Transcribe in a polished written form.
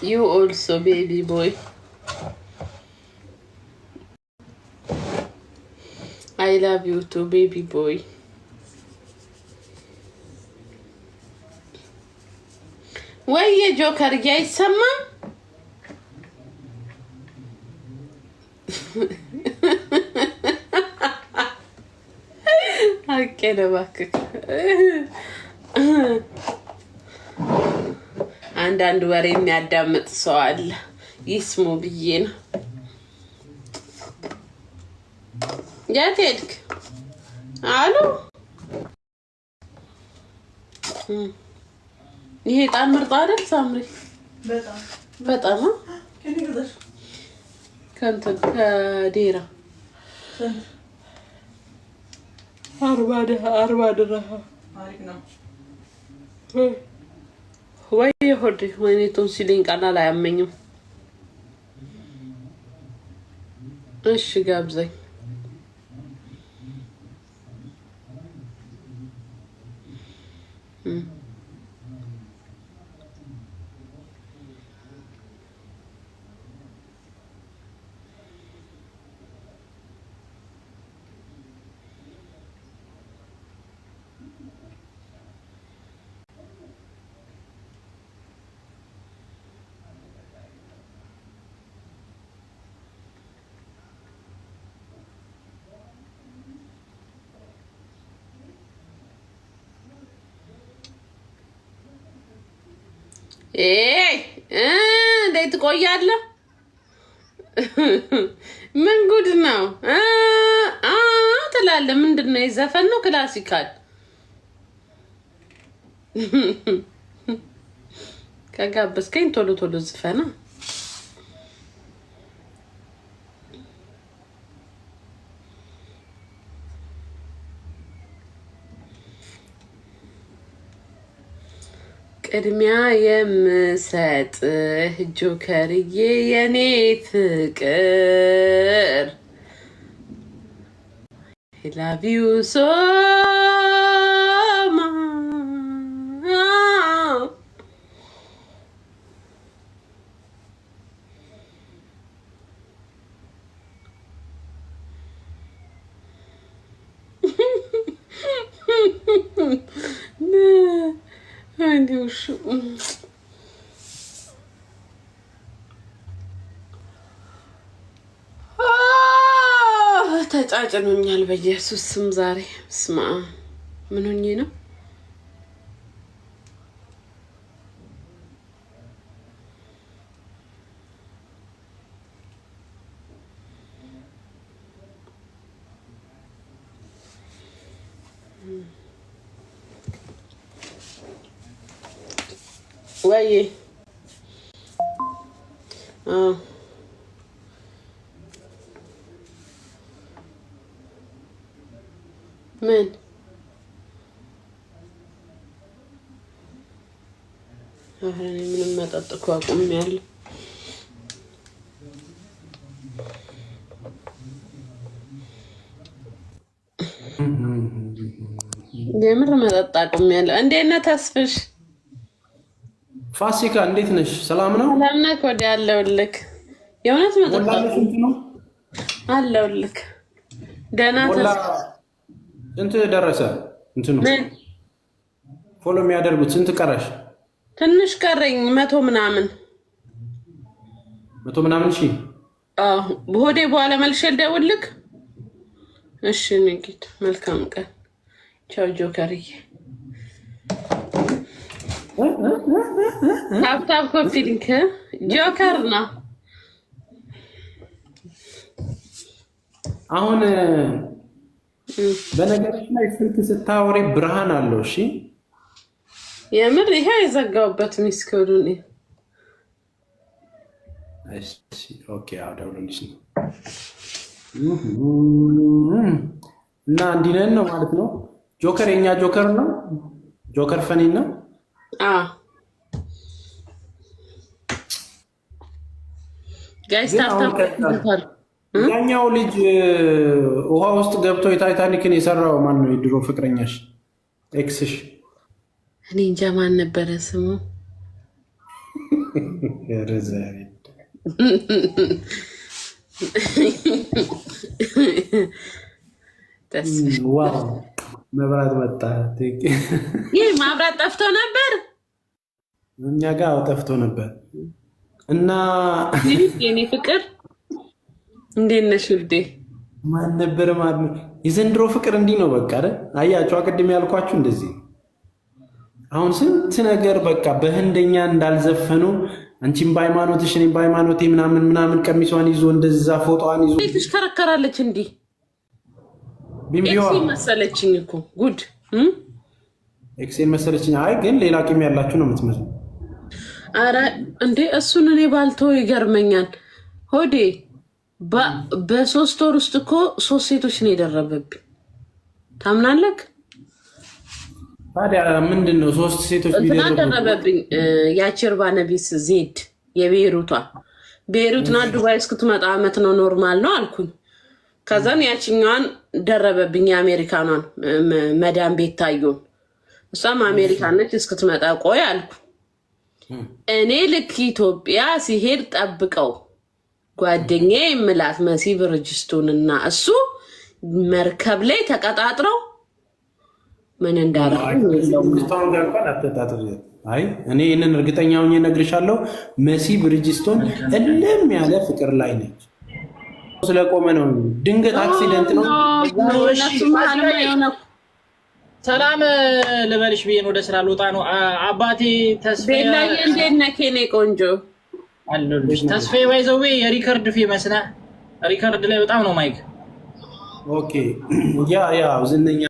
You also, baby boy. I love you too, baby boy. ወይዬ ጆከር አይሰማም? አቄ ነው እባክህ። አንዳንድ ወሬ የሚያዳምጥ ሰው አለ። ይስሙ ብዬ ነው። የት ሄድክ አሉ? ይሄ ጣን ምርጥ አይደል ሳምሪ? በጣም ከእንትን ከዴራ 40 ድርሃም ወይ ሆድ ወይኔ ቶንሲሌን ቀላል አያመኝም። እሺ ጋብዘኝ። እንዴት ትቆያለህ? ምን ጉድ ነው ትላለህ? ምንድን ነው የዘፈን ነው ክላሲካል? ከጋበዝከኝ ቶሎ ቶሎ ዝፈና። ቅድሚያ የምሰጥህ ጆከርዬ የኔ ፍቅር I love you so much. ተጫጭኖኛል በኢየሱስ ስም ዛሬ። ስማ ምን ሆኜ ነው? ወይ ምን አሁን ምንም መጠጥ እኮ አቁሜያለሁ። የምር መጠጥ አቁሜያለሁ። እንዴት ነህ ተስፍሽ? ፋሲካ እንዴት ነሽ? ሰላም ነው? ሰላም ነህ? ወዲያ አለሁልህ። የእውነት መጠጥ አለሁልህ። ደህና ስንት ደረሰ? እንትኑ ፎሎ የሚያደርጉት ስንት ቀረሽ? ትንሽ ቀረኝ። 100 ምናምን ሺህ። በሆዴ በኋላ መልሼ ልደውልልህ። እሺ ንግድ። መልካም ቀን። ቻው ጆከርዬ። ታፕታፕ ኮፒ ሊንክ ጆከር ነው አሁን። በነገራችን ላይ ስልክ ስታወሪ ብርሃን አለው። እሺ የምር ይሄ የዘጋውበት ሚስኮዱን። እሺ ኦኬ። አውዳውልሽ ነው እና እንዲህ ነን ነው ማለት ነው። ጆከር የኛ ጆከር ነው። ጆከር ፈኒ ነው። ጋይስ ታፕታፕ ያኛው ልጅ ውሃ ውስጥ ገብቶ የታይታኒክን የሰራው ማን ነው? የድሮ ፍቅረኛሽ ኤክስሽ? እኔ እንጃ ማን ነበረ ስሙ። መብራት መጣ። ይህ ማብራት ጠፍቶ ነበር፣ እኛ ጋር ጠፍቶ ነበር። እና የኔ ፍቅር እንዴት ነሽ ውዴ? ማን ነበር ማለት የዘንድሮ ፍቅር እንዲህ ነው በቃ አይደል? አያችሁ አቅድም ያልኳችሁ እንደዚህ አሁን ስንት ነገር በቃ በህንደኛ እንዳልዘፈኑ አንቺም በሃይማኖትሽ እኔም በሃይማኖቴ ምናምን ምናምን ቀሚሷን ይዞ እንደዛ ፎቶዋን ይዞ ትሽከረከራለች። እንዲህ ቢምቢዋ መሰለችኝ እኮ ጉድ ኤክሴል መሰለችኝ። አይ ግን ሌላ ቂም ያላችሁ ነው የምትመስለው። አረ እንዴ እሱን እኔ ባልተው ይገርመኛል ሆዴ። በ3 ወር ውስጥ እኮ 3 ሴቶች ነው የደረበብኝ። ታምናለህ? ታዲያ ምንድን ነው 3 ሴቶች ደረበብኝ? ያቺ እርባነቢስ ዜድ የቤሩቷ ቤሩትና ዱባይ እስክትመጣ ዓመት ነው ኖርማል ነው አልኩኝ። ከዛን ያችኛዋን ደረበብኝ የአሜሪካኗን መዳም ቤት ታየውን። እሷም አሜሪካን ነች እስክትመጣ ቆይ አልኩ። እኔ ልክ ኢትዮጵያ ሲሄድ ጠብቀው ጓደኛዬ የምላት መሲ ብርጅስቶንና እሱ መርከብ ላይ ተቀጣጥረው ምን እንዳደረጉ አይ እኔ ይህንን እርግጠኛ ሆኜ እነግርሻለሁ። መሲ ብርጅስቶን እልም ያለ ፍቅር ላይ ነች። ስለቆመ ነው ድንገት አክሲደንት ነው። ሰላም ልበልሽ ብዬ ወደ ስራ ልወጣ ነው። አባቴ ተስፋዬ እንዴት ነህ የኔ ቆንጆ? አለሁልሽ። ተስፋዬ ባይዘዌ የሪከርድ ፌመስ ነህ። ሪከርድ ላይ በጣም ነው ማይክ። ኦኬ ያ ዝነኛ